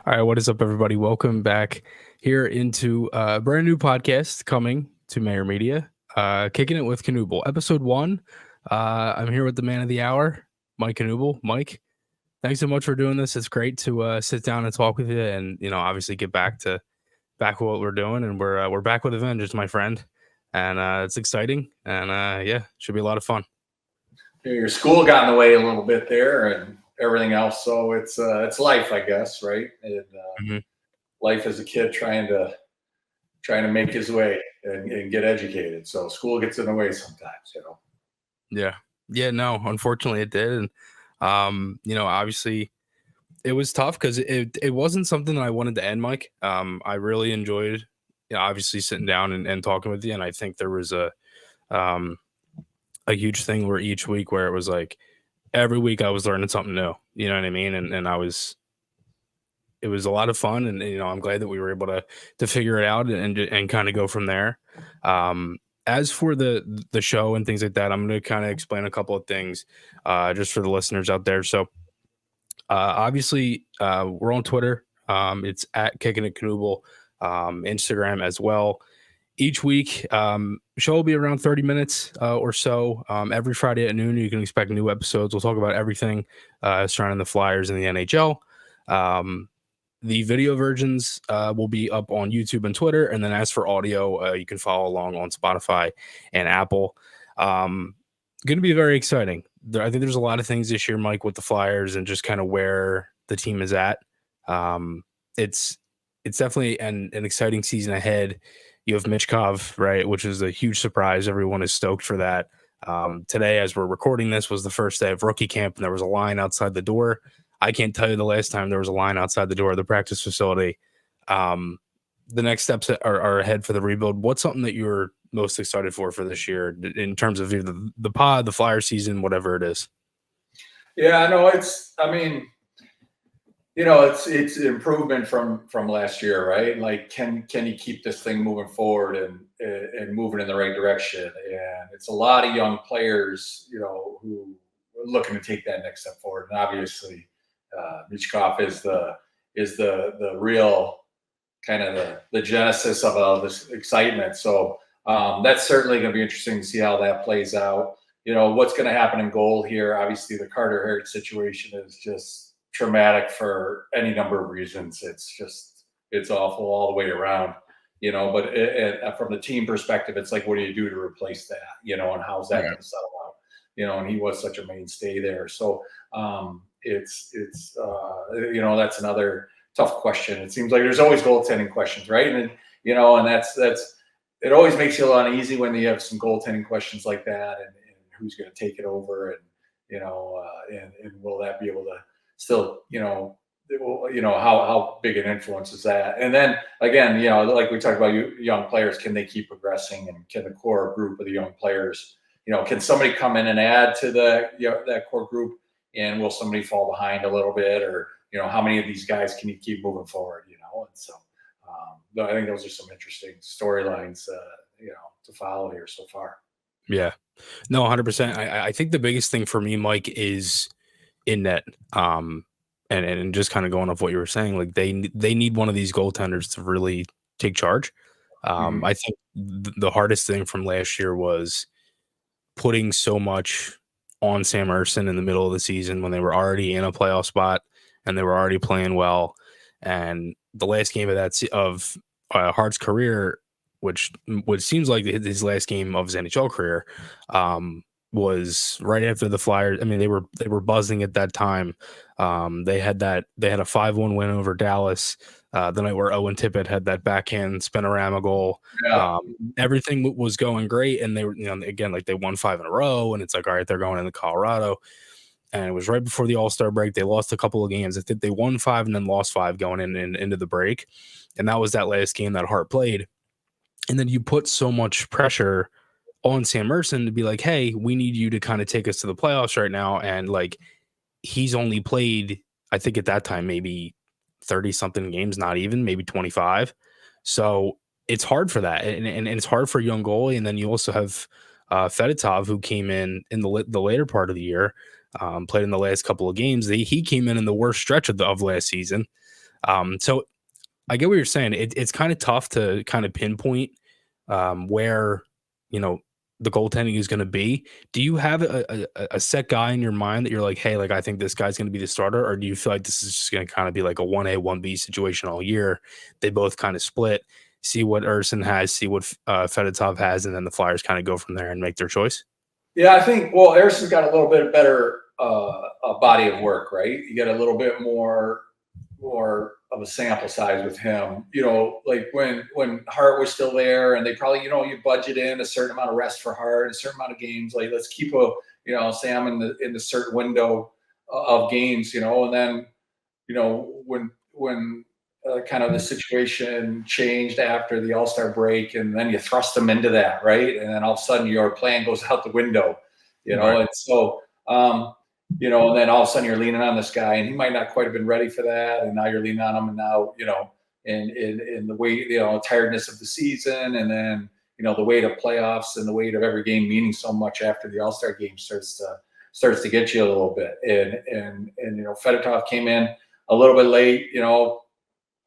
All right, what is up, everybody? Welcome back here into a brand new podcast coming to Maher Media, Kicking It with Knuble, episode 1. I'm here with the man of the hour, Mike Knuble. Mike, thanks so much for doing this. It's great to sit down and talk with you, and obviously get back with what we're doing. And we're back with Avengers, my friend, and it's exciting, and yeah, should be a lot of fun. Your school got in the way a little bit there, and everything else. So it's life, I guess, right? And life as a kid trying to make his way and get educated. So school gets in the way sometimes, Yeah. No, unfortunately it did, and obviously it was tough because it wasn't something that I wanted to end, Mike. I really enjoyed, obviously sitting down and talking with you, and I think there was a huge thing where each week where it was like every week I was learning something new, you know what I mean? And it was a lot of fun. And, I'm glad that we were able to figure it out and kind of go from there. As for the show and things like that, I'm going to kind of explain a couple of things, just for the listeners out there. So, obviously, we're on Twitter. It's at Kickin It Knuble, Instagram as well. Each week, show will be around 30 minutes or so. Every Friday at noon, you can expect new episodes. We'll talk about everything surrounding the Flyers and the NHL. The video versions will be up on YouTube and Twitter. And then as for audio, you can follow along on Spotify and Apple. Going to be very exciting. I think there's a lot of things this year, Mike, with the Flyers and just kind of where the team is at. It's definitely an exciting season ahead. You have Michkov, right, which is a huge surprise. Everyone is stoked for that. Today, as we're recording this, was the first day of rookie camp, and there was a line outside the door. I can't tell you the last time there was a line outside the door of the practice facility. The next steps are ahead for the rebuild. What's something that you're most excited for this year in terms of either the pod, the Flyer season, whatever it is? Yeah, no, it's improvement from last year, right? Like, can you keep this thing moving forward and moving in the right direction? And it's a lot of young players, who are looking to take that next step forward. And obviously, Michkov is the real kind of the genesis of all this excitement. So that's certainly going to be interesting to see how that plays out. What's going to happen in goal here? Obviously, the Carter Hart situation is just traumatic for any number of reasons. It's awful all the way around, but from the team perspective, it's like, what do you do to replace that, and how's that going to settle out, and he was such a mainstay there. So it's that's another tough question. It seems like there's always goaltending questions, right? And that's it always makes you uneasy when you have some goaltending questions like that, and who's going to take it over, and and will that be able to still, how big an influence is that? And then again, like we talked about, young players, can they keep progressing, and can the core group of the young players, can somebody come in and add to that core group, and will somebody fall behind a little bit, or how many of these guys can you keep moving forward? And so I think those are some interesting storylines, to follow here so far. Yeah, no, 100%. I think the biggest thing for me, Mike, is in net, and just kind of going off what you were saying, like they need one of these goaltenders to really take charge. I think the hardest thing from last year was putting so much on Sam Ersson in the middle of the season when they were already in a playoff spot and they were already playing well. And the last game of Hart's career, which seems like his last game of his NHL career, was right after the Flyers. I mean, they were buzzing at that time. They had a 5-1 win over Dallas the night where Owen Tippett had that backhand spinorama goal. Yeah. Everything was going great, and they were, again, like they won 5 in a row, and it's like, all right, they're going into Colorado. And it was right before the All-Star break. They lost a couple of games. I think they won 5 and then lost 5 going into the break. And that was that last game that Hart played. And then you put so much pressure on Sam Ersson to be like, hey, we need you to kind of take us to the playoffs right now. And like, he's only played, I think at that time, maybe 30 something games, not even, maybe 25. So it's hard for that. And it's hard for a young goalie. And then you also have Fedotov, who came in the later part of the year, played in the last couple of games. He came in the worst stretch of last season. So I get what you're saying. It's kind of tough to kind of pinpoint where you know the goaltending is going to be. Do you have a set guy in your mind that you're like, hey, like I think this guy's going to be the starter, or do you feel like this is just going to kind of be like a 1A 1B situation all year? They both kind of split, see what Urson has, see what Fedotov has, and then the Flyers kind of go from there and make their choice. Yeah, I think, well, Erson's got a little bit better body of work, right? You get a little bit more of a sample size with him. You know, like when Hart was still there, and they probably, you budget in a certain amount of rest for Hart, a certain amount of games. Like, let's keep Sam in the certain window of games, and then when kind of the situation changed after the All-Star break, and then you thrust them into that, right? And then all of a sudden your plan goes out the window, Right. and so and then all of a sudden you're leaning on this guy, and he might not quite have been ready for that, and now you're leaning on him, and now in the weight, tiredness of the season, and then the weight of playoffs and the weight of every game meaning so much after the All-Star game starts to get you a little bit, and Fedotov came in a little bit late,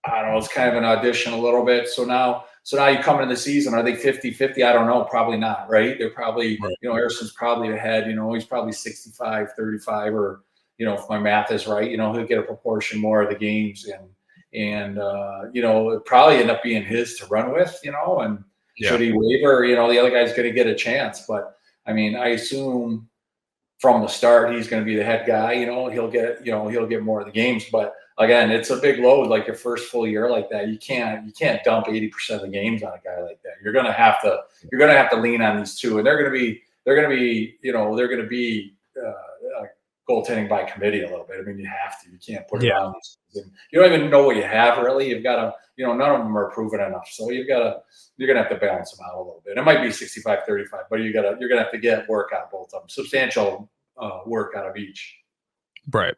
I don't know, it's kind of an audition a little bit. So now you come into the season, are they 50-50? I don't know. Probably not, right? They're probably, Right. Erson's probably ahead, he's probably 65-35, or, if my math is right, he'll get a proportion more of the games, and it'll probably end up being his to run with, and should he waiver, the other guy's going to get a chance. But I mean, I assume from the start he's going to be the head guy, he'll get more of the games. But again, it's a big load, like your first full year like that. You can't dump 80% of the games on a guy like that. You're gonna have to lean on these two, and they're gonna be goaltending by committee a little bit. I mean, you have to. You can't put it on these. You don't even know what you have really. You've got to, none of them are proven enough. So you're gonna have to balance them out a little bit. It might be 65-35, but you're gonna have to get work out of both of them, substantial work out of each. Right.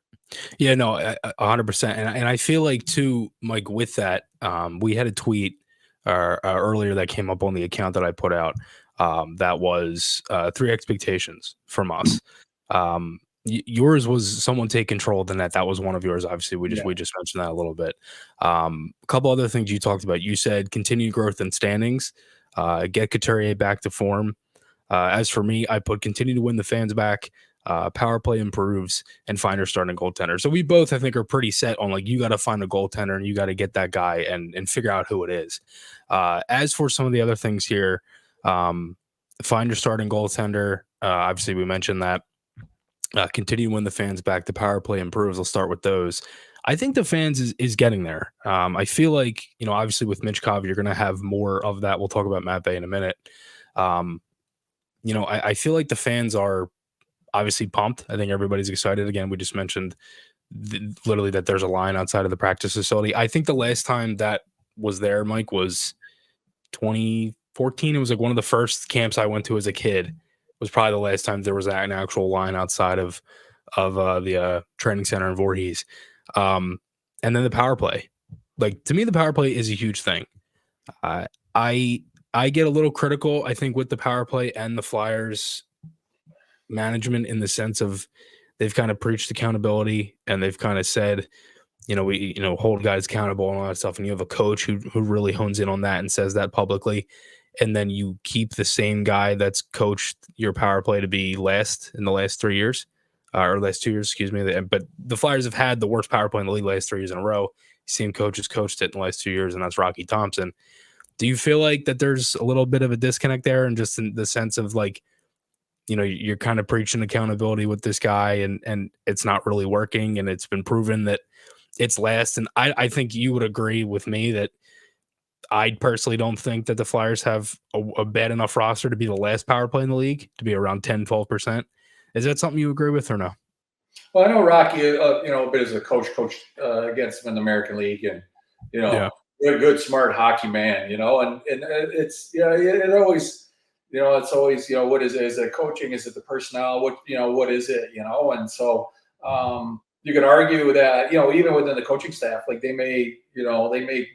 Yeah, no, 100%. And I feel like too, Mike, with that, we had a tweet earlier that came up on the account that I put out. That was 3 expectations from us. Yours was someone take control of the net. That was one of yours. Obviously, we just mentioned that a little bit. A couple other things you talked about. You said continued growth in standings, get Couturier back to form. As for me, I put continue to win the fans back. Power play improves, and find your starting goaltender. So we both, I think, are pretty set on like you got to find a goaltender and you got to get that guy and figure out who it is. As for some of the other things here, find your starting goaltender. Obviously, we mentioned that. Continue to win the fans back. The power play improves. I'll start with those. I think the fans is getting there. I feel like, obviously with Michkov, you're going to have more of that. We'll talk about Matvei in a minute. I feel like the fans are obviously pumped. I think everybody's excited. Again, we just mentioned literally that there's a line outside of the practice facility. I think the last time that was there, Mike, was 2014. It was like one of the first camps I went to as a kid. Was probably the last time there was an actual line outside of the training center in Voorhees. And then the power play. Like, to me, the power play is a huge thing. I get a little critical, I think, with the power play and the Flyers management, in the sense of they've kind of preached accountability, and they've kind of said, we hold guys accountable and all that stuff, and you have a coach who really hones in on that and says that publicly, and then you keep the same guy that's coached your power play to be last in the last 3 years, or last 2 years, excuse me. But the Flyers have had the worst power play in the league last 3 years in a row. Same coach has coached it in the last 2 years, and that's Rocky Thompson. Do you feel like that there's a little bit of a disconnect there, and just in the sense of like, you're kind of preaching accountability with this guy, and it's not really working, and it's been proven that it's last. And I think you would agree with me that I personally don't think that the Flyers have a bad enough roster to be the last power play in the league, to be around 10-12%. Is that something you agree with or no? Well, I know Rocky, a bit as a coached against him in the American League, and good, smart hockey man, and it's it always. It's always, what is it? Is it coaching? Is it the personnel? What is it? And so you could argue that, even within the coaching staff, like they may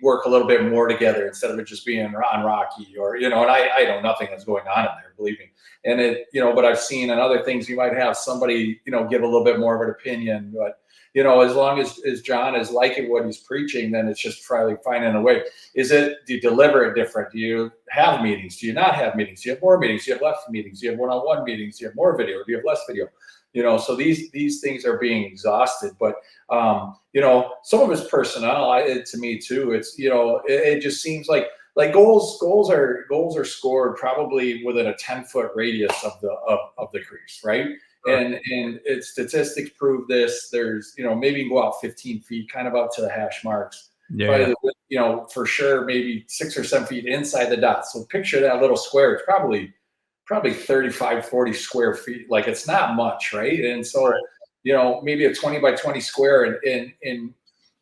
work a little bit more together instead of it just being on Rocky or, and I know nothing that's going on in there, believe me. And but I've seen in other things, you might have somebody, give a little bit more of an opinion, but, as long as John is liking what he's preaching, then it's just probably finding a way. Do you deliver it different? Do you have meetings? Do you not have meetings? Do you have more meetings? Do you have less meetings? Do you have one-on-one meetings? Do you have more video? Do you have less video? So these things are being exhausted, but some of it's personnel. To me too, it's it just seems like goals are scored probably within a 10-foot radius of the crease, right? And statistics prove this. There's maybe you can go out 15 feet, kind of up to the hash marks. Yeah. For sure, maybe 6 or 7 feet inside the dot. So picture that little square. It's probably 35, 40 square feet. Like, it's not much, right? And so, maybe a 20 by 20 square, and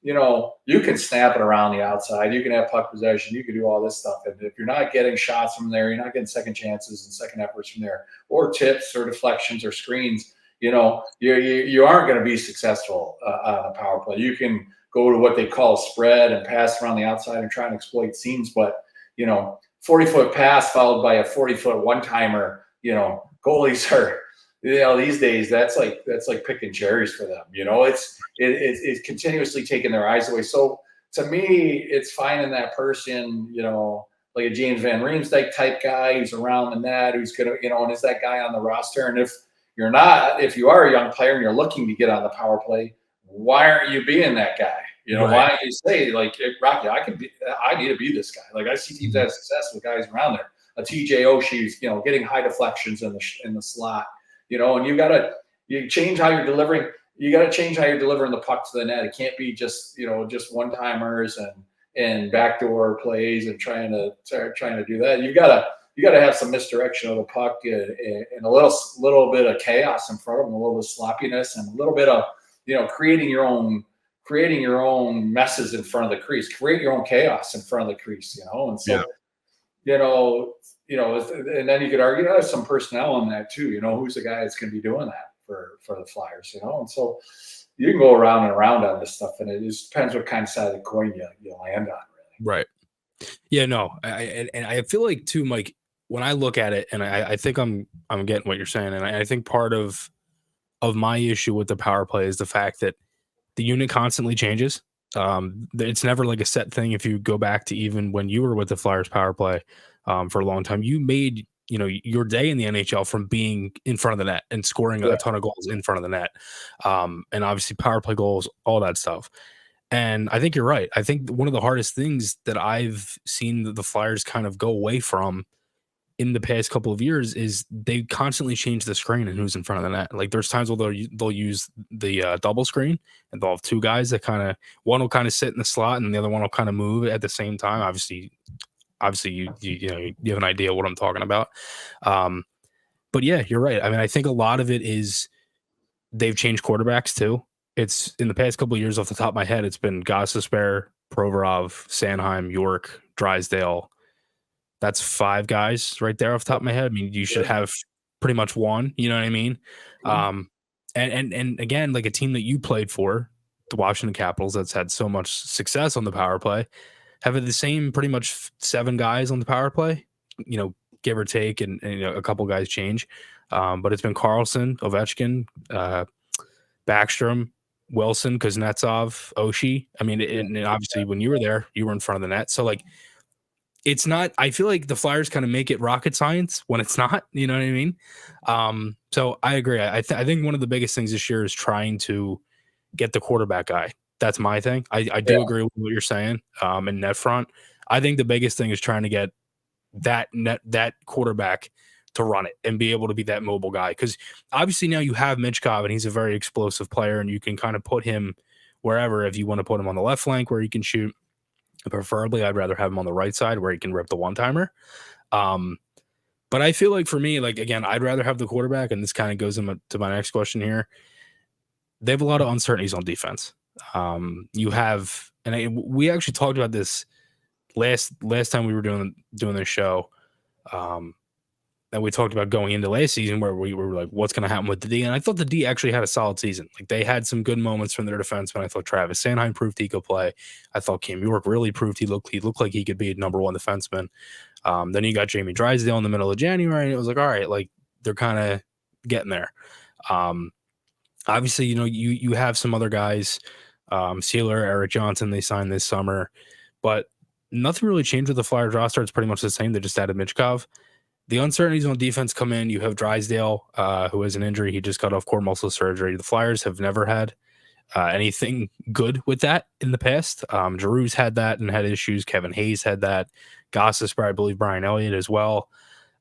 you can snap it around the outside. You can have puck possession. You can do all this stuff. And if you're not getting shots from there, you're not getting second chances and second efforts from there, or tips or deflections or screens, you aren't going to be successful on a power play. You can go to what they call a spread and pass around the outside and try and exploit seams, but 40-foot pass followed by a 40-foot one-timer, goalies are, these days that's like picking cherries for them. It's continuously taking their eyes away. So to me, it's finding that person, like a James Van Riemsdyk type guy who's around the net, who's gonna, and is that guy on the roster. And if you are a young player and you're looking to get on the power play, why aren't you being that guy? Right. Why don't you say, like, hey, Rocky, I need to be this guy. Like, I see teams that have success with guys around there. A TJ Oshie's, getting high deflections in the slot, and you change how you're delivering. You got to change how you're delivering the puck to the net. It can't be just one timers and backdoor plays and trying to do that. You got to have some misdirection of the puck and a little bit of chaos in front of them, a little bit of sloppiness, and a little bit of creating your own messes in front of the crease, create your own chaos in front of the crease, and so, and then you could argue there's some personnel on that too, who's the guy that's going to be doing that for the Flyers, and so you can go around and around on this stuff, and it just depends what kind of side of the coin you land on, really. Right. Yeah, no, I feel like too, Mike, when I look at it, and I think I'm getting what you're saying, and I think part of my issue with the power play is the fact that the unit constantly changes. It's never like a set thing. If you go back to even when you were with the Flyers power play for a long time, you made your day in the NHL from being in front of the net and scoring a ton of goals in front of the net, and obviously power play goals, all that stuff. And I think you're right. I think one of the hardest things that I've seen the Flyers kind of go away from in the past couple of years is they constantly change the screen and who's in front of the net. Like, there's times where they'll use the double screen, and they'll have two guys that one will kind of sit in the slot and the other one will kind of move at the same time. Obviously you have an idea what I'm talking about. But yeah, you're right. I mean, I think a lot of it is they've changed quarterbacks too. It's in the past couple of years, off the top of my head, it's been Gostisbehere, Provorov, Sanheim, York, Drysdale. That's 5 guys right there off the top of my head. I mean, you should have pretty much one, you know what I mean? And again, like a team that you played for, the Washington Capitals, that's had so much success on the power play, have the same pretty much 7 guys on the power play, give or take, and a couple guys change. But it's been Carlson, Ovechkin, Backstrom, Wilson, Kuznetsov, Oshie. I mean, and obviously when you were there, you were in front of the net. So like, it's not, I feel like the Flyers kind of make it rocket science when it's not, you know what I mean? So I agree. I think one of the biggest things this year is trying to get the quarterback guy. That's my thing. I do agree with what you're saying. In net front, I think the biggest thing is trying to get that quarterback to run it and be able to be that mobile guy. Because obviously now you have Michkov, and he's a very explosive player, and you can kind of put him wherever. If you want to put him on the left flank where he can shoot, preferably I'd rather have him on the right side where he can rip the one-timer. But I feel like for me, like, again, I'd rather have the quarterback, and this kind of goes to my next question here. They have a lot of uncertainties on defense. You have, and we actually talked about this last time we were doing this show. And we talked about going into last season where we were like, what's going to happen with the D? And I thought the D actually had a solid season. Like, they had some good moments from their defensemen. I thought Travis Sanheim proved he could play. I thought Cam York really proved he looked like he could be a number 1 defenseman. Then you got Jamie Drysdale in the middle of January, and it was like, all right, like, they're kind of getting there. Obviously, you have some other guys, Sealer, Eric Johnson, they signed this summer, but nothing really changed with the Flyers roster. It's pretty much the same. They just added Michkov. The uncertainties on defense come in. You have 𝐊𝐍𝐔𝐑, who has an injury. He just got off core muscle surgery. The Flyers have never had anything good with that in the past. Giroux's had that and had issues. Kevin Hayes had that. Gossespierre, I believe Brian Elliott as well.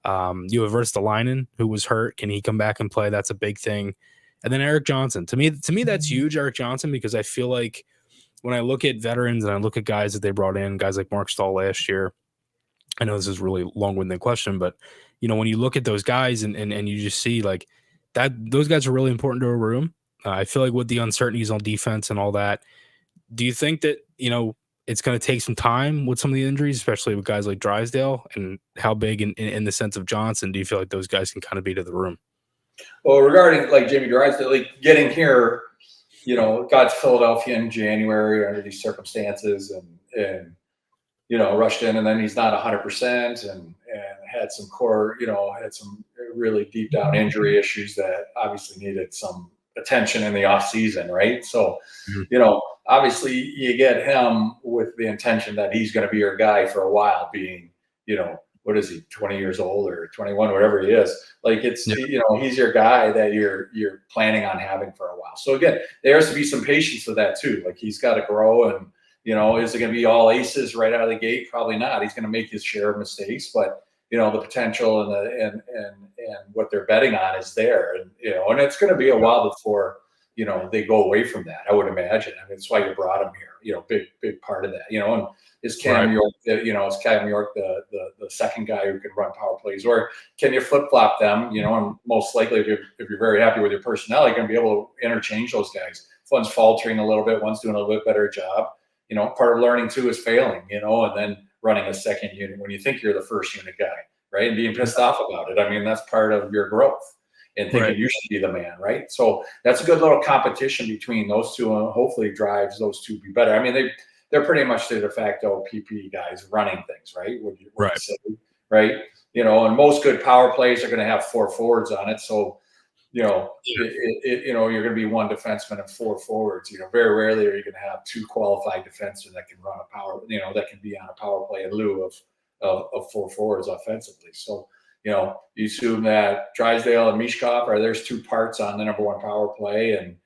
You have Ristolainen, who was hurt. Can he come back and play? That's a big thing. And then Eric Johnson. To me, that's huge, Eric Johnson, because I feel like when I look at veterans and I look at guys that they brought in, guys like Mark Stahl last year, I know this is a really long-winded question, but when you look at those guys and you just see like that, those guys are really important to a room. I feel like with the uncertainties on defense and all that, do you think that it's going to take some time with some of the injuries, especially with guys like 𝐊𝐍𝐔𝐑, and how big in the sense of Johnson do you feel like those guys can kind of be to the room? Well, regarding like Jamie 𝐊𝐿, like getting here, got to Philadelphia in January under these circumstances, and rushed in, and then he's not 100%, and had some core, had some really deep down injury issues that obviously needed some attention in the off season, right? So, obviously you get him with the intention that he's going to be your guy for a while, being, what is he, 20 years old or 21, whatever he is. Like it's, he's your guy that you're planning on having for a while. So again, there has to be some patience with that too. Like he's got to grow, and, is it going to be all aces right out of the gate? Probably not. He's going to make his share of mistakes, but the potential and what they're betting on is there, and and it's going to be a while before they go away from that, I would imagine. I mean, that's why you brought him here. Big part of that. And is Cam York, is Cam York the second guy who can run power plays, or can you flip flop them? And most likely, if you're very happy with your personnel, you're going to be able to interchange those guys. If one's faltering a little bit, one's doing a little bit better job. Part of learning too is failing. And then running a second unit when you think you're the first unit guy, right? And being pissed off about it. I mean, that's part of your growth and thinking you should be the man, right? So that's a good little competition between those two, and hopefully drives those two be better. I mean, they're pretty much the de facto PP guys running things, right? Would you say, right? And most good power plays are going to have 4 forwards on it. So, you're going to be 1 defenseman and 4 forwards. Very rarely are you going to have 2 qualified defensemen that can run a power, that can be on a power play in lieu of 4 forwards offensively. So, you assume that 𝐊𝐍𝐿 and Michkov there's 2 parts on the number 1 power play, and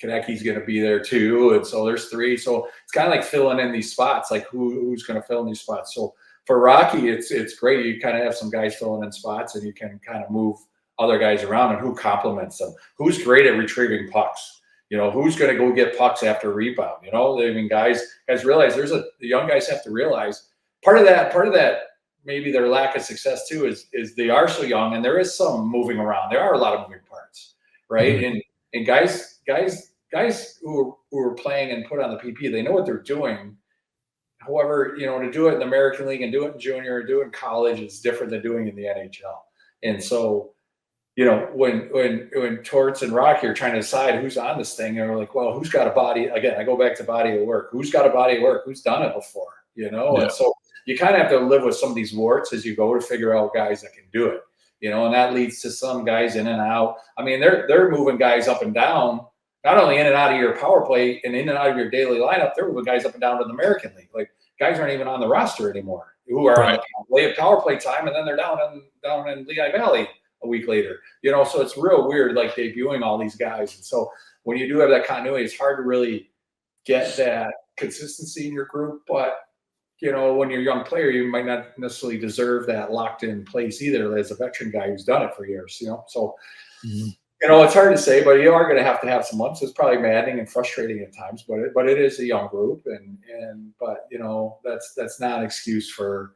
Konecny's going to be there too, and so there's 3. So it's kind of like filling in these spots, like who's going to fill in these spots. So for Rocky, it's great. You kind of have some guys filling in spots, and you can kind of move other guys around, and who complements them. Who's great at retrieving pucks? Who's going to go get pucks after rebound? I mean, guys realize the young guys have to realize part of that. Maybe their lack of success too is they are so young, and there is some moving around. There are a lot of moving parts, right? Mm-hmm. And guys who are playing and put on the PP, they know what they're doing. However, to do it in the American League and do it in junior or do it in college is different than doing it in the NHL. And so, when Torts and Rocky are trying to decide who's on this thing, and we're like, well, who's got a body? Again, I go back to body of work. Who's got a body of work? Who's done it before? And so you kind of have to live with some of these warts as you go to figure out guys that can do it. And that leads to some guys in and out. I mean, they're moving guys up and down, not only in and out of your power play and in and out of your daily lineup. They're moving guys up and down to the American League. Like guys aren't even on the roster anymore who are on the power play time, and then they're down in Lehigh Valley a week later. So it's real weird, like debuting all these guys. And so when you do have that continuity, it's hard to really get that consistency in your group. But when you're a young player, you might not necessarily deserve that locked in place either as a veteran guy who's done it for years, So, it's hard to say, but you are going to have some months. It's probably maddening and frustrating at times, but it is a young group, but that's not an excuse for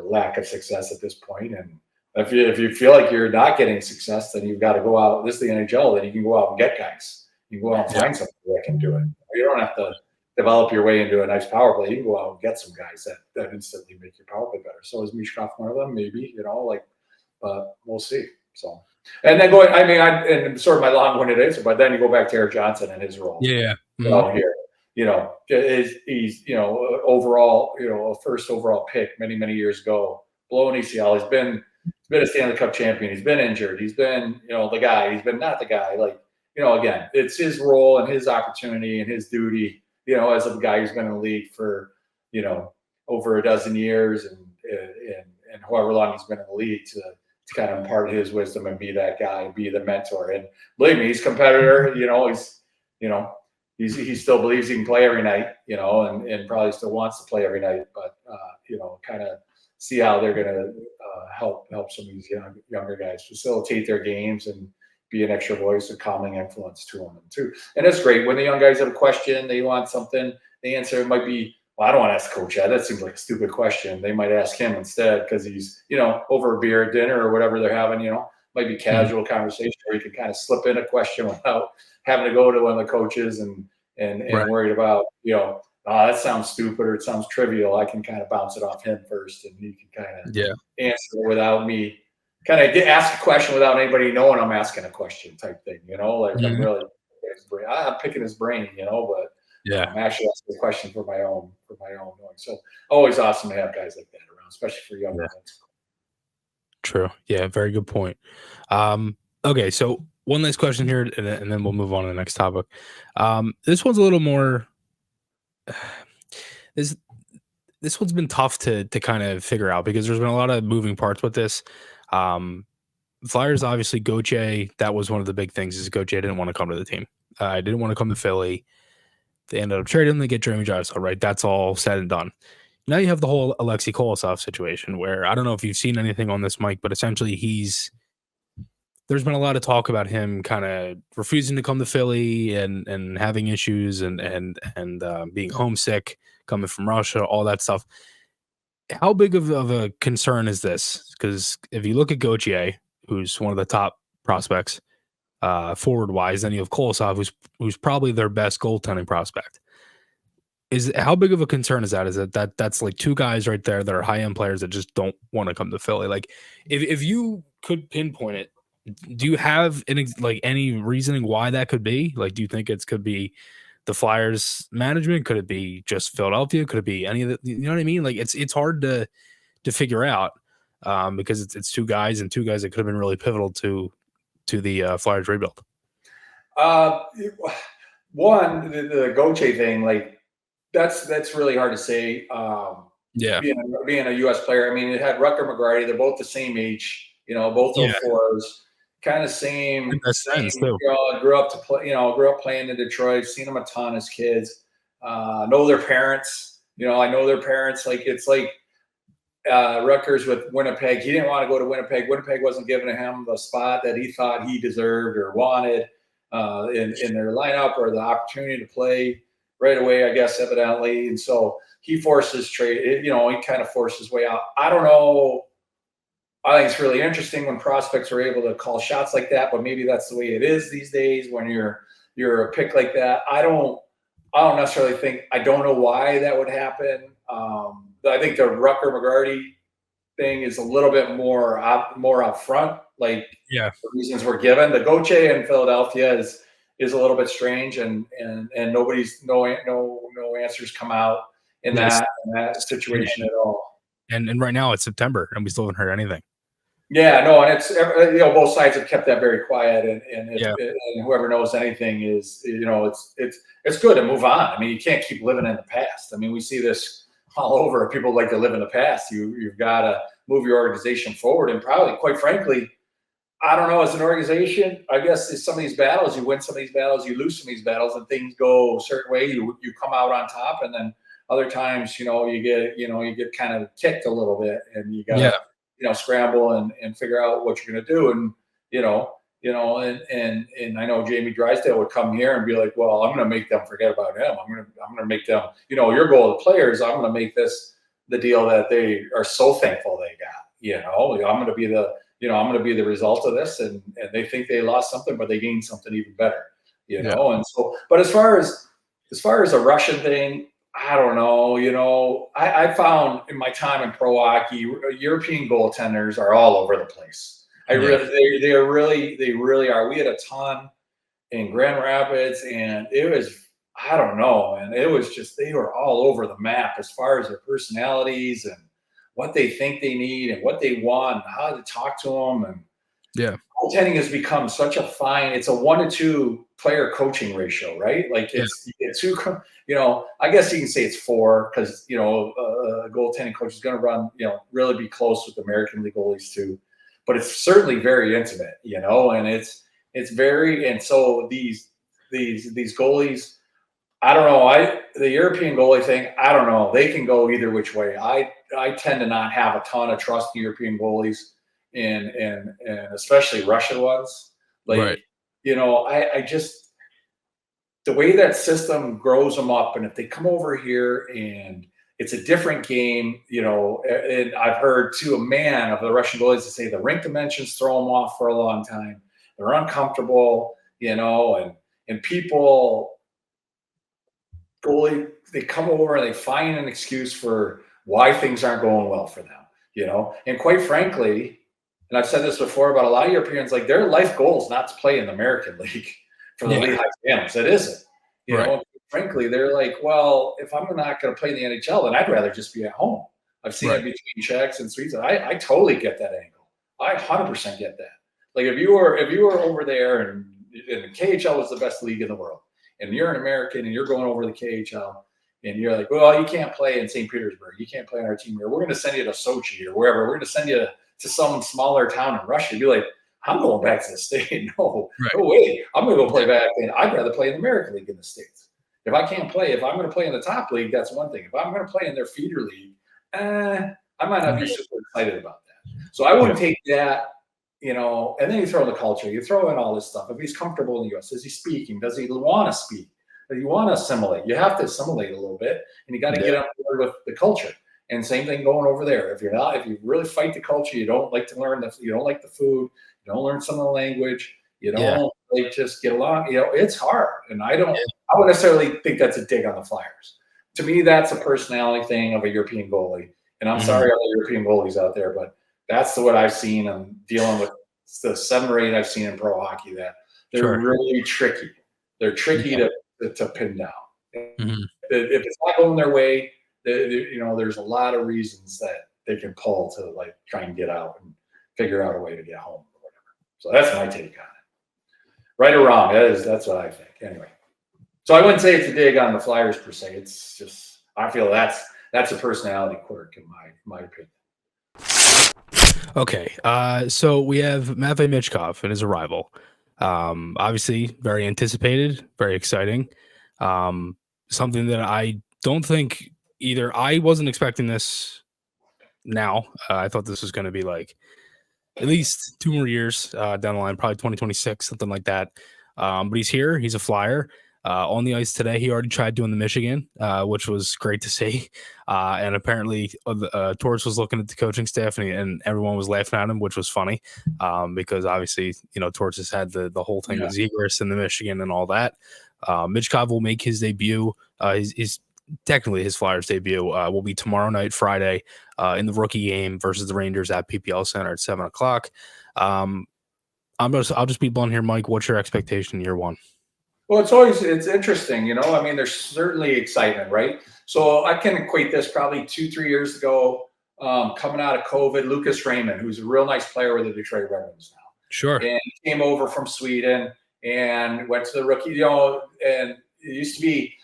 lack of success at this point. And if you feel like you're not getting success, then you've got to go out. This is the NHL. Then you can go out and get guys. You can go out and find somebody that can do it. You don't have to develop your way into a nice power play. You can go out and get some guys that instantly make your power play better. So is Michkov one of them? Maybe, but we'll see. So, and then and sort of my long-winded answer, but then you go back to Eric Johnson and his role. Yeah. Here, he's overall, a first overall pick many years ago, blowing ACL. He's been He's been a Stanley Cup champion. He's been injured. He's been, the guy. He's been not the guy. Like, again, it's his role and his opportunity and his duty, as a guy who's been in the league for, over a dozen years and however long he's been in the league to kind of impart his wisdom and be that guy and be the mentor. And believe me, he's a competitor. He still believes he can play every night, and probably still wants to play every night. But kind of see how they're going to help some of these younger guys facilitate their games and be an extra voice, a calming influence to them too. And it's great when the young guys have a question, they want something. The answer might be, well, I don't want to ask Coach that. That seems like a stupid question. They might ask him instead because he's, over a beer at dinner or whatever they're having, might be casual conversation where you can kind of slip in a question without having to go to one of the coaches and Right. worried about, that sounds stupid or it sounds trivial. I can kind of bounce it off him first and he can kind of answer without me kind of ask a question without anybody knowing I'm asking a question type thing, like I'm really I'm picking his brain, but I'm actually asking a question for my own knowing. So always awesome to have guys like that around, especially for young guys. True. Yeah, very good point. Okay, so one last question here, and then we'll move on to the next topic. This one's a little more. This one's been tough to kind of figure out because there's been a lot of moving parts with this. Flyers, obviously, 𝐊𝐂𝐒, that was one of the big things is 𝐊𝐂𝐒 didn't want to come to the team. Didn't want to come to Philly. They ended up trading him to get Jeremy Drysdale, right? That's all said and done. Now you have the whole 𝐊𝐍𝐂𝐒 situation where I don't know if you've seen anything on this, Mike, but essentially there's been a lot of talk about him kind of refusing to come to Philly and having issues and being homesick, coming from Russia, all that stuff. How big of a concern is this? Because if you look at 𝐊𝐂𝐒, who's one of the top prospects forward wise, then you have Kolosov, who's probably their best goaltending prospect. How big of a concern is that? Is that's like two guys right there that are high end players that just don't want to come to Philly? Like, if you could pinpoint it, do you have any reasoning why that could be? Like, do you think it could be the Flyers management? Could it be just Philadelphia? Could it be any of the? You know what I mean? Like, it's hard to figure out because it's two guys that could have been really pivotal to the Flyers rebuild. One, the 𝐊𝐂𝐒 thing, like that's really hard to say. Being a U.S. player, I mean, it had Rutger McGrady. They're both the same age, both 04s, kind of same. Grew up playing in Detroit. Seen them a ton as kids. Know their parents. I know their parents. Like it's like Rutgers with Winnipeg. He didn't want to go to Winnipeg. Winnipeg wasn't giving him the spot that he thought he deserved or wanted in their lineup or the opportunity to play right away, I guess, evidently. And so he forces trade, he kind of forced his way out. I don't know. I think it's really interesting when prospects are able to call shots like that, but maybe that's the way it is these days when you're a pick like that. I don't necessarily think, I don't know why that would happen. I think the Rutger McGrady thing is a little bit more up front. Like the reasons were given. The 𝐊𝐂𝐒 in Philadelphia is a little bit strange, and nobody's no answers come out in that situation at all. And right now it's September, and we still haven't heard anything. Yeah, no, and it's both sides have kept that very quiet, and whoever knows anything is it's good to move on. I mean, you can't keep living in the past. I mean, we see this all over. People like to live in the past. You've got to move your organization forward, and probably, quite frankly, I don't know, as an organization, I guess some of these battles, you win some of these battles, you lose some of these battles, and things go a certain way. You come out on top, and then other times, you get kind of kicked a little bit, and you got to scramble and figure out what you're going to do. And and I know Jamie Drysdale would come here and be like, well, I'm going to make them forget about him. I'm going to make them, your goal of players, I'm going to make this the deal that they are so thankful they got. I'm going to be I'm going to be the result of this, and they think they lost something, but they gained something even better. And so, but as far as a Russian thing, I don't know. I found in my time in pro hockey, European goaltenders are all over the place. They really are. We had a ton in Grand Rapids, and it was, I don't know, and it was just, they were all over the map as far as their personalities and what they think they need and what they want, and how to talk to them. And Yeah. goaltending has become such a fine. It's a 1-to-2 player coaching ratio, right? Like you get two. I guess you can say it's 4 because a goaltending coach is going to run, really be close with American League goalies too. But it's certainly very intimate, and it's very. And so these goalies, I don't know. The European goalie thing, I don't know. They can go either which way. I tend to not have a ton of trust in European goalies, and especially Russian ones. Like, Right. I just, the way that system grows them up, and if they come over here and it's a different game, and I've heard too, of the Russian goalies to say the rink dimensions throw them off for a long time. They're uncomfortable, and people, goalie, they come over and they find an excuse for why things aren't going well for them, and quite frankly, and I've said this before about a lot of Europeans, like their life goal is not to play in the American League for the Lehigh Phantoms. It isn't, know. Frankly, they're like, well, if I'm not going to play in the NHL, then I'd rather just be at home. I've seen it between Czechs and Swedes. I totally get that angle. I 100% get that. Like if you were over there and the KHL was the best league in the world, and you're an American and you're going over to the KHL, and you're like, well, you can't play in St. Petersburg. You can't play on our team here. We're going to send you to Sochi or wherever. We're going to send you to some smaller town in Russia. You'd be like, I'm going back to the States. No way. I'm going to go play back. And I'd rather play in the American League in the States. If I can't play, if I'm going to play in the top league, that's one thing. If I'm going to play in their feeder league, I might not be super excited about that. So I wouldn't take that, and then you throw in the culture. You throw in all this stuff. If he's comfortable in the U.S., is he speaking? Does he want to speak? Does he want to assimilate? You have to assimilate a little bit, and you got to get on board with the culture. And same thing going over there. If you really fight the culture, you don't like to learn you don't like the food, you don't learn some of the language, you don't like just get along. It's hard. And I wouldn't necessarily think that's a dig on the Flyers. To me, that's a personality thing of a European goalie. And I'm sorry, all the European goalies out there, but that's what I've seen. I'm dealing with the 7 or 8 I've seen in pro hockey that they're really tricky. They're tricky to pin down. If it's not going their way, there's a lot of reasons that they can pull to like try and get out and figure out a way to get home or whatever. So that's my take on it. Right or wrong, that's what I think. Anyway, so I wouldn't say it's a dig on the Flyers per se. It's just I feel that's a personality quirk in my opinion. Okay, so we have Matvei Michkov and his arrival. Obviously, very anticipated, very exciting. Something that I don't think either. I wasn't expecting this now. I thought this was going to be like at least 2 more years down the line, probably 2026, something like that. But he's here. He's a Flyer. On the ice today, he already tried doing the Michigan, which was great to see. And apparently, Torts was looking at the coaching staff, and everyone was laughing at him, which was funny because obviously, Torts has had the whole thing with Zegras and the Michigan and all that. Michkov will make his debut. His technically his Flyers debut will be tomorrow night, Friday, in the rookie game versus the Rangers at PPL Center at 7:00. I'll just be blunt here, Mike. What's your expectation year one? Well, it's interesting, there's certainly excitement, right? So I can equate this probably 2-3 years ago, coming out of COVID, Lucas Raymond, who's a real nice player with the Detroit Red Wings now. Sure. And he came over from Sweden and went to the rookie, and it used to be,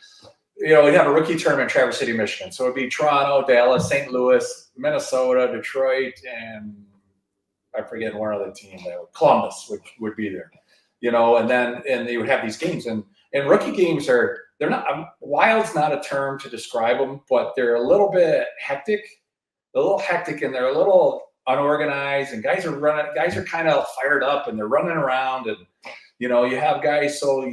we'd have a rookie tournament in Traverse City, Michigan. So it'd be Toronto, Dallas, St. Louis, Minnesota, Detroit, and I forget one other team there, Columbus, which would be there. And they would have these games, and rookie games they're not, wild's not a term to describe them, but they're a little bit hectic. They're a little hectic and they're a little unorganized, and guys are kind of fired up and they're running around, and you have guys. So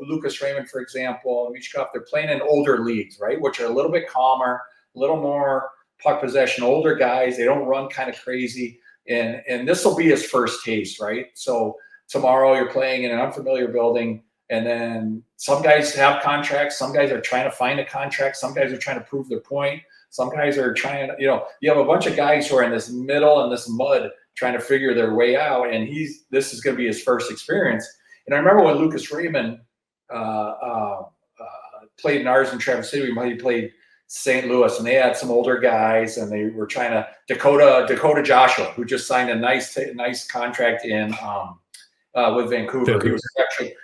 Lucas Raymond, for example, Michkov, they're playing in older leagues, right, which are a little bit calmer, a little more puck possession, older guys. They don't run kind of crazy, and this will be his first taste, right? So tomorrow you're playing in an unfamiliar building, and then some guys have contracts. Some guys are trying to find a contract. Some guys are trying to prove their point. Some guys are trying to, you have a bunch of guys who are in this middle and this mud trying to figure their way out. And this is going to be his first experience. And I remember when Lucas Raymond played in ours in Traverse City, he played St. Louis, and they had some older guys, and they were trying to Dakota Joshua, who just signed a nice contract in with Vancouver.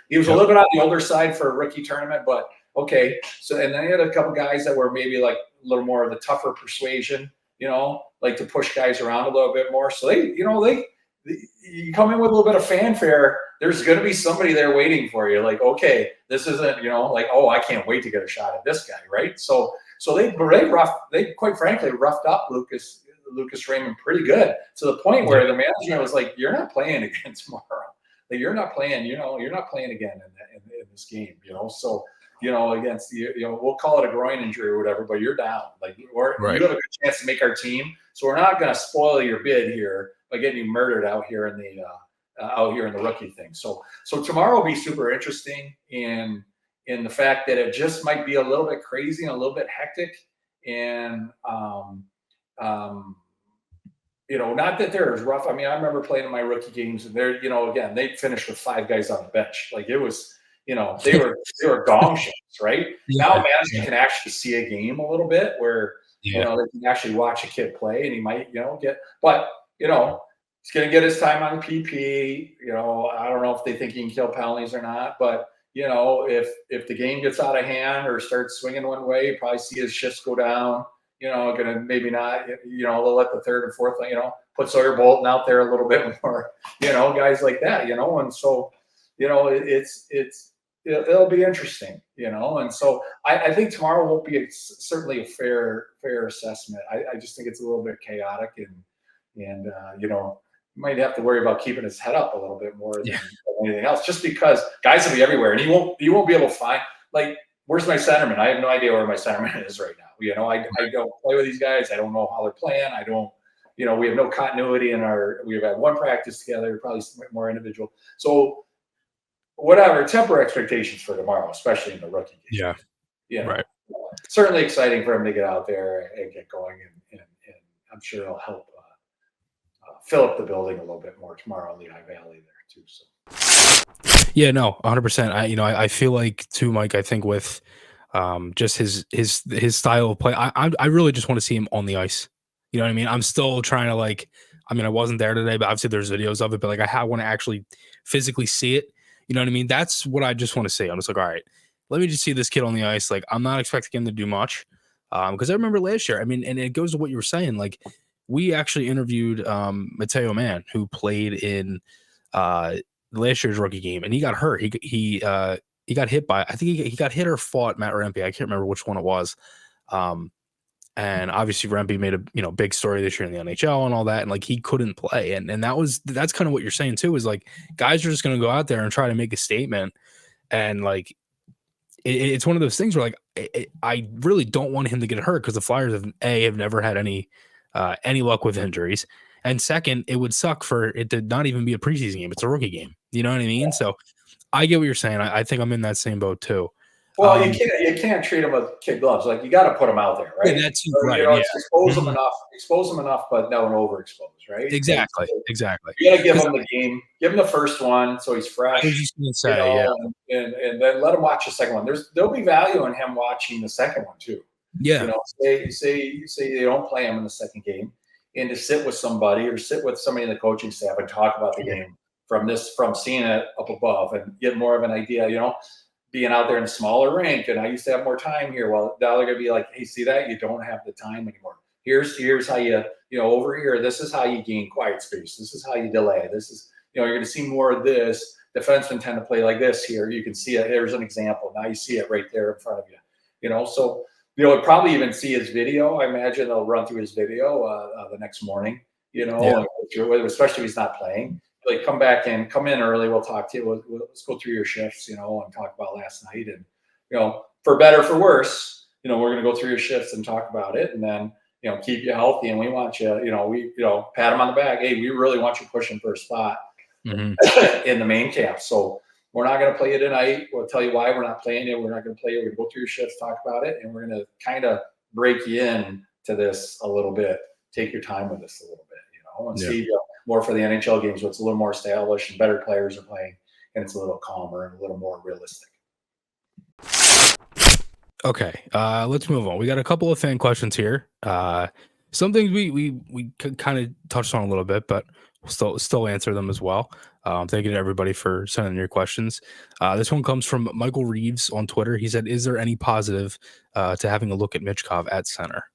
He was a little bit on the older side for a rookie tournament, but okay. So, and then he had a couple guys that were maybe like a little more of the tougher persuasion, like to push guys around a little bit more. So you come in with a little bit of fanfare, there's going to be somebody there waiting for you. Like, okay, this isn't, like, oh, I can't wait to get a shot at this guy, right? So they quite frankly roughed up Lucas Raymond pretty good, to the point where the manager was like, "You're not playing again tomorrow. Like, you're not playing. You're not playing again in this game. So." Against we'll call it a groin injury or whatever, but you're down. Like, you have a good chance to make our team, so we're not going to spoil your bid here by getting you murdered out here in the rookie thing. So tomorrow will be super interesting in the fact that it just might be a little bit crazy and a little bit hectic, and not that they're as rough. I mean, I remember playing in my rookie games, and they're again, they finished with 5 guys on the bench. Like, it was. They were gong shows, right? Yeah. Now management can actually see a game a little bit where, they can actually watch a kid play, and he might, but he's going to get his time on the PP. I don't know if they think he can kill penalties or not, but, if the game gets out of hand or starts swinging one way, you probably see his shifts go down, going to maybe not, they'll let the third and fourth, put Sawyer Bolton out there a little bit more, guys like that, and so, it'll be interesting, and so I think tomorrow won't be certainly a fair assessment. I just think it's a little bit chaotic, and you might have to worry about keeping his head up a little bit more than anything else, just because guys will be everywhere, and he won't be able to find, like, where's my centerman? I have no idea where my centerman is right now. I don't play with these guys. I don't know how they're playing. I don't, we have no continuity we've had one practice together, probably more individual. So whatever, temper expectations for tomorrow, especially in the rookie game. Right. Certainly exciting for him to get out there and get going, and I'm sure it'll help fill up the building a little bit more tomorrow in the 𝐿𝐈𝐿𝐂 there too. So. Yeah, no, 100%. I feel like too, Mike. I think with just his style of play, I really just want to see him on the ice. You know what I mean? I'm still trying to I wasn't there today, but obviously there's videos of it. But I want to actually physically see it. You know what I mean? That's what I just want to see. I'm just like, all right, let me just see this kid on the ice. Like, I'm not expecting him to do much, because I remember last year. I mean, and it goes to what you were saying. Like, we actually interviewed Matteo Mann, who played in last year's rookie game, and he got hurt. He got hit by, I think he got hit or fought Matt Rempe. I can't remember which one it was. And obviously Rempe made a big story this year in the NHL and all that, and he couldn't play, and that's kind of what you're saying too, is guys are just going to go out there and try to make a statement, and it's one of those things where I really don't want him to get hurt, because the Flyers have never had any luck with injuries, and second, it would suck for it to not even be a preseason game. It's a rookie game. You know what I mean? So I get what you're saying. I think I'm in that same boat too. Well, you can't treat them with kid gloves. You got to put them out there, right? Yeah, that's right. Expose them enough, but don't overexpose, right? Exactly. You got to give him the game, give him the first one so he's fresh. I was just gonna say, and then let him watch the second one. There'll be value in him watching the second one too. Yeah. Say they don't play him in the second game, and to sit with somebody or sit with somebody in the coaching staff and talk about the game from seeing it up above and get more of an idea. Being out there in a smaller rink, and I used to have more time here. Well, now they're going to be like, hey, see that? You don't have the time anymore. Here's how you over here, this is how you gain quiet space. This is how you delay. This is, you're going to see more of this. Defensemen tend to play like this here. You can see it. There's an example. Now you see it right there in front of you. So, we'll probably even see his video. I imagine they'll run through his video the next morning, especially if he's not playing. Come in early. We'll talk to you. Let's go through your shifts, and talk about last night. And, for better, for worse, we're going to go through your shifts and talk about it. And then, keep you healthy. And we want you, pat him on the back. Hey, we really want you pushing for a spot in the main camp. So we're not going to play you tonight. We'll tell you why we're not playing you. We're not going to play you. We're going to go through your shifts, talk about it. And we're going to kind of break you in to this a little bit. Take your time with this a little bit, and see more for the NHL games, where it's a little more established and better players are playing, and it's a little calmer and a little more realistic. Okay, let's move on. We got a couple of fan questions here. Some things we kind of touched on a little bit, but we'll still answer them as well. Thank you to everybody for sending your questions. This one comes from Michael Reeves on Twitter. He said, "Is there any positive to having a look at Michkov at center?"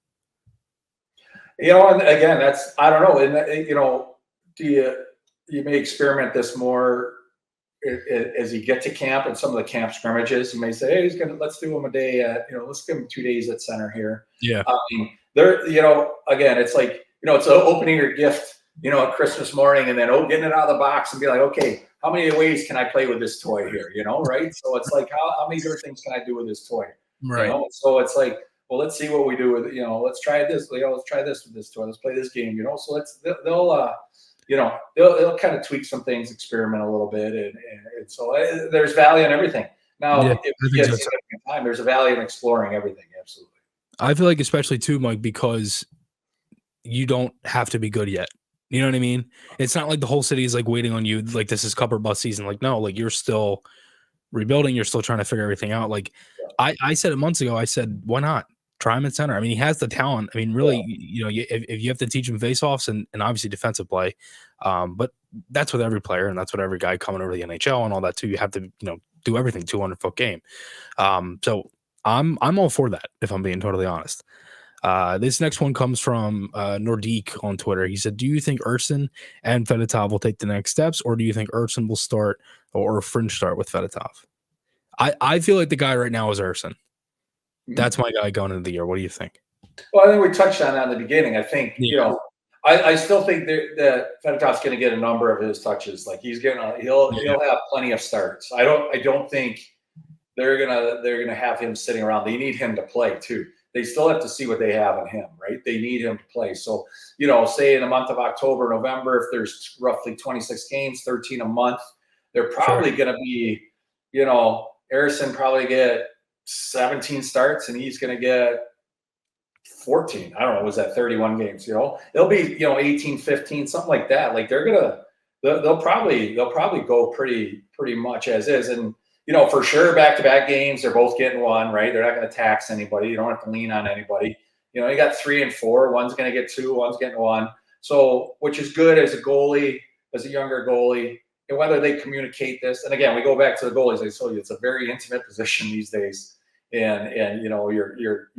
And again, that's, I don't know. And do you may experiment this more as you get to camp and some of the camp scrimmages. You may say, hey, let's do him a day at, let's give him 2 days at center here. Yeah. There, again, it's like, it's opening your gift, at Christmas morning, and then getting it out of the box and be like, okay, how many ways can I play with this toy here? Right? So it's like, how many different things can I do with this toy? Right. So it's like, well, let's see what we do with, let's try this. Let's try this with this toy. Let's play this game. So they'll kind of tweak some things, experiment a little bit, and so there's value in everything. Now, if you get time, there's a value in exploring everything. Absolutely. I feel like, especially too, Mike, because you don't have to be good yet. You know what I mean? It's not like the whole city is like waiting on you. Like, this is cup or bust season. Like, no, like, you're still rebuilding. You're still trying to figure everything out. Like, I said it months ago. I said, why not try him at center? I mean, he has the talent. I mean, really, if you have to teach him faceoffs and obviously defensive play, but that's with every player, and that's what every guy coming over the NHL and all that too. You have to, do everything 200-foot game. So I'm all for that, if I'm being totally honest. This next one comes from Nordique on Twitter. He said, do you think 𝐅𝐸𝐿 and 𝐊𝐸𝐿 will take the next steps, or do you think 𝐅𝐸𝐿 will start or fringe start with 𝐊𝐸𝐿? I feel like the guy right now is 𝐅𝐸𝐿. That's my guy going into the year. What do you think? Well, I think we touched on that in the beginning. I think, I still think that 𝐊𝐸𝐿's going to get a number of his touches. Like, he'll have plenty of starts. I don't think they're gonna have him sitting around. They need him to play too. They still have to see what they have in him, right? They need him to play. So, say in the month of October, November, if there's roughly 26 games, 13 a month, they're probably going to be, 𝐅𝐸𝐿 probably get 17 starts and he's going to get 14. I don't know. Was that 31 games? It'll be, 18, 15, something like that. Like, they'll probably go pretty much as is. And, for sure, back-to-back games, they're both getting one, right? They're not going to tax anybody. You don't have to lean on anybody. You got 3 and 4. One's going to get 2. One's getting 1. So, which is good as a goalie, as a younger goalie, and whether they communicate this. And again, we go back to the goalies. I told you, it's a very intimate position these days. And your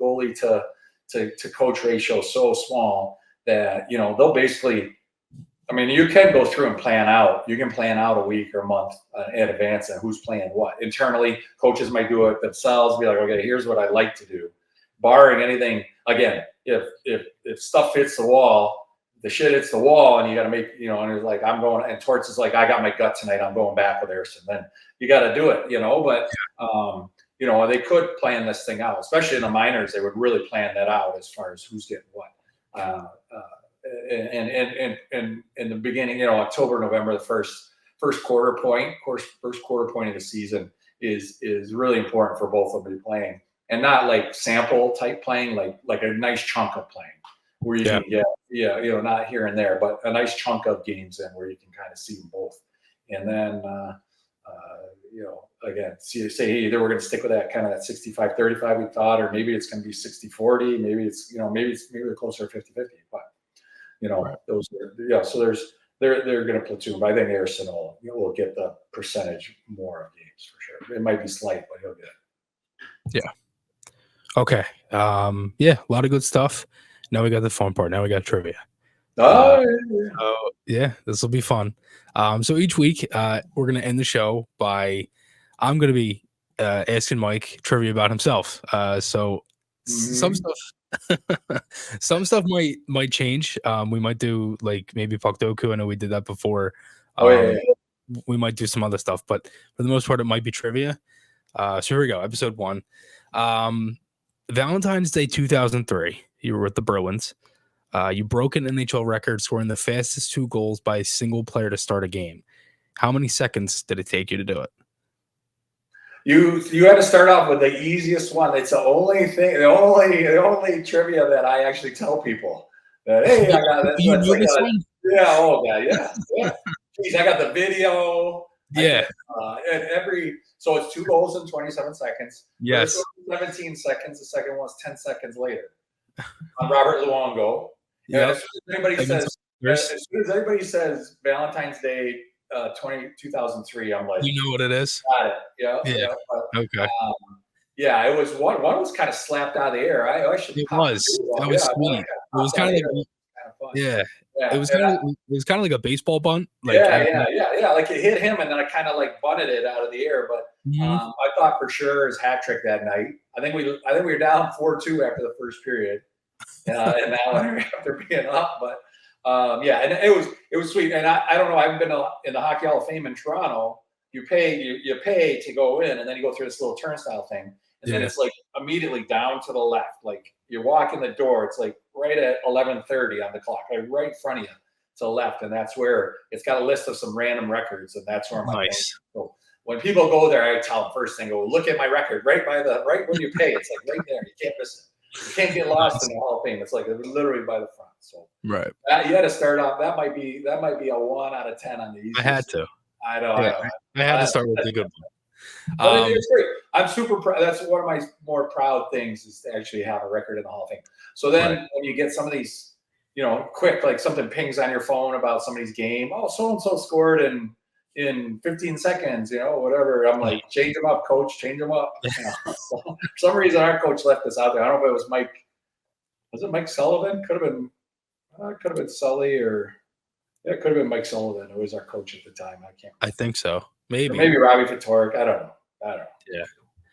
goalie to coach ratio is so small that, they'll basically, I mean, you can go through and plan out. You can plan out a week or a month in advance and who's playing what. Internally, coaches might do it themselves, be like, okay, here's what I like to do. Barring anything, again, if stuff hits the wall, the shit hits the wall, and you got to make, and it's like, I'm going, and Torts is like, I got my gut tonight, I'm going back with 𝐅𝐸𝐿. Then you got to do it, but, they could plan this thing out, especially in the minors. They would really plan that out as far as who's getting what. And in the beginning, October, November, the first quarter point of the season is really important for both of them to be playing, and not like sample type playing, like a nice chunk of playing where you can get, not here and there, but a nice chunk of games in where you can kind of see them both. And then, again, say, hey, either we're going to stick with that kind of that 65-35 we thought, or maybe it's going to be 60-40. Maybe it's, maybe they're closer to 50-50, but right. Those are, so they're going to platoon, but I think 𝐅𝐸𝐿 will get the percentage more of games for sure. It might be slight, but he'll get it. Yeah. Okay. A lot of good stuff. Now we got the fun part. Now we got trivia. This will be fun. So each week, we're going to end the show by, I'm going to be asking Mike trivia about himself. So some stuff might change. We might do like maybe Puck Doku. I know we did that before. We might do some other stuff, but for the most part, it might be trivia. So here we go. Episode 1. Valentine's Day 2003. You were with the Bruins. You broke an NHL record, scoring the fastest 2 goals by a single player to start a game. How many seconds did it take you to do it? You had to start off with the easiest one. It's the only thing, the only trivia that I actually tell people that, hey, I got this. You know this one? Yeah. Jeez, I got the video. Yeah. And So it's 2 goals in 27 seconds. Yes. First one was 17 seconds. The second one was 10 seconds later. On Robert Luongo. Yeah. As soon as anybody says Valentine's Day 2003, I'm like, you know what it is. Got it. Yeah. Okay. Yeah, it was one was kind of slapped out of the air. I should. It was. That was sweet. It was kind of like, yeah. It was kind of like a baseball bunt. Like, yeah. Like it hit him, and then I kind of like bunted it out of the air. But I thought for sure his hat trick that night. I think we were down 4-2 after the first period, and now after being up. But and it was sweet. And I don't know. I haven't been in the Hockey Hall of Fame in Toronto. You pay to go in, and then you go through this little turnstile thing, and then it's like immediately down to the left. Like you walk in the door, it's like right at 11:30 on the clock, like right in front of you to the left, and that's where it's got a list of some random records, and that's where I'm nice. So when people go there, I tell them first thing, go look at my record right when you pay. It's like right there. You can't miss it. You can't get lost in the Hall of Fame. It's like literally by the front. So right, you had to start off. That might be a 1 out of 10 on the easiest. I had to. I know. I had to start with the good one. But it's great. I'm super proud. That's one of my more proud things is to actually have a record in the Hall of Fame. So then when you get some of these, quick, like something pings on your phone about somebody's game. Oh, so-and-so scored in 15 seconds, whatever. I'm like, change them up, coach, change them up. So for some reason, our coach left this out there. I don't know if it was Mike. Was it Mike Sullivan? Could have been Sully or. Yeah, it could have been Mike Sullivan, who was our coach at the time. I think so. Maybe Robbie Fatorik. I don't know. Yeah.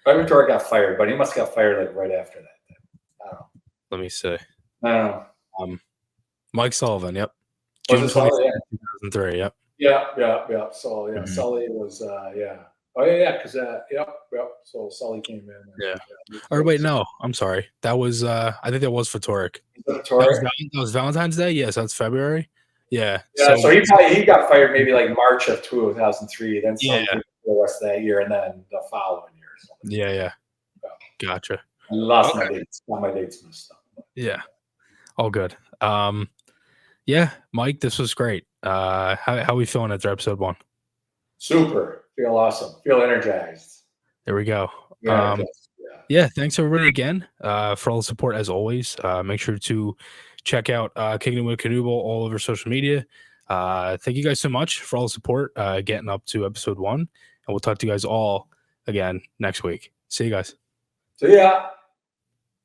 Robbie Fatorik got fired, but he must have got fired like right after that. I don't know. Let me see. I don't know. Mike Sullivan. Yep. Was it Sullivan? Yeah. 2003. Yep. Yeah. So Sully was Oh yeah, because yep. So Sully came in. Yeah. Or wait, no, I'm sorry. That was I think that was Fatorik. That was Valentine's Day. Yes, that's February. Yeah. So he got fired maybe like March of 2003. Then Sully came for the rest of that year, and then the following year. So yeah. Gotcha. I lost my dates. All my dates messed up. Yeah. All good. Yeah, Mike, this was great. How we feeling after episode 1? Super. Feel awesome. Feel energized. There we go. Yeah, thanks everybody again for all the support as always. Make sure to check out Kickin It With Knuble all over social media. Thank you guys so much for all the support getting up to episode 1. And we'll talk to you guys all again next week. See you guys. See ya.